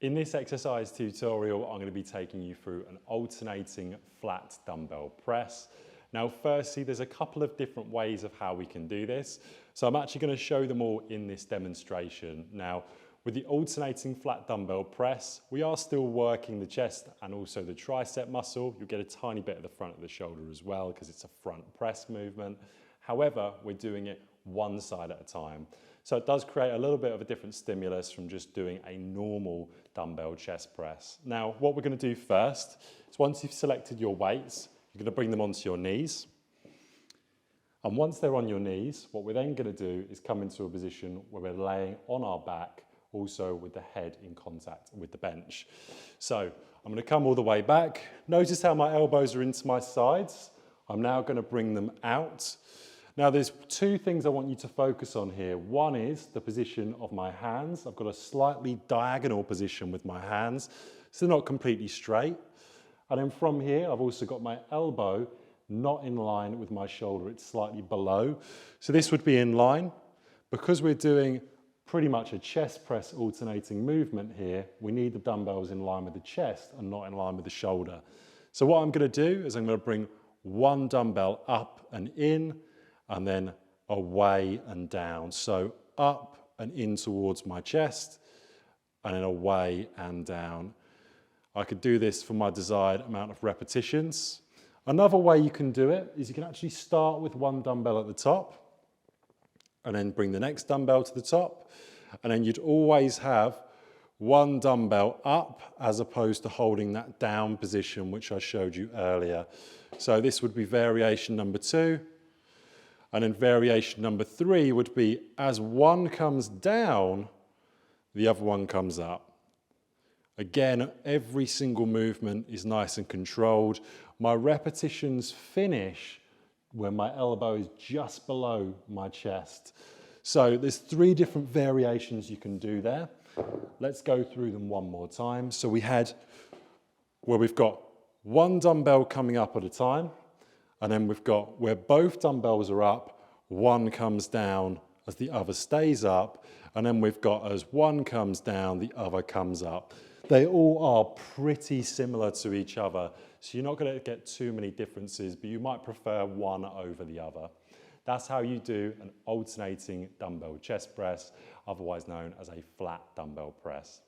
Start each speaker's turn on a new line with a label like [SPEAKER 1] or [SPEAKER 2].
[SPEAKER 1] In this exercise tutorial, I'm going to be taking you through an alternating flat dumbbell press. Now, firstly, there's a couple of different ways of how we can do this. So I'm actually going to show them all in this demonstration. Now, with the alternating flat dumbbell press, we are still working the chest and also the tricep muscle. You'll get a tiny bit at the front of the shoulder as well because it's a front press movement. However, we're doing it one side at a time. So it does create a little bit of a different stimulus from just doing a normal dumbbell chest press. Now, what we're going to do first is once you've selected your weights, you're going to bring them onto your knees. And once they're on your knees, what we're then going to do is come into a position where we're laying on our back, also with the head in contact with the bench. So I'm going to come all the way back. Notice how my elbows are into my sides. I'm now going to bring them out. Now there's two things I want you to focus on here. One is the position of my hands. I've got a slightly diagonal position with my hands, so they're not completely straight. And then from here, I've also got my elbow not in line with my shoulder, it's slightly below. So this would be in line. Because we're doing pretty much a chest press alternating movement here, we need the dumbbells in line with the chest and not in line with the shoulder. So what I'm going to do is I'm going to bring one dumbbell up and in, and then away and down. So up and in towards my chest, and then away and down. I could do this for my desired amount of repetitions. Another way you can do it is you can actually start with one dumbbell at the top, and then bring the next dumbbell to the top, and then you'd always have one dumbbell up as opposed to holding that down position which I showed you earlier. So this would be variation number 2. And then variation number 3 would be as one comes down, the other one comes up. Again, every single movement is nice and controlled. My repetitions finish when my elbow is just below my chest. So there's 3 different variations you can do there. Let's go through them one more time. So we had where we've got one dumbbell coming up at a time, and then we've got where both dumbbells are up, one comes down as the other stays up, and then we've got as one comes down, the other comes up. They all are pretty similar to each other, so you're not going to get too many differences, but you might prefer one over the other. That's how you do an alternating dumbbell chest press, otherwise known as a flat dumbbell press.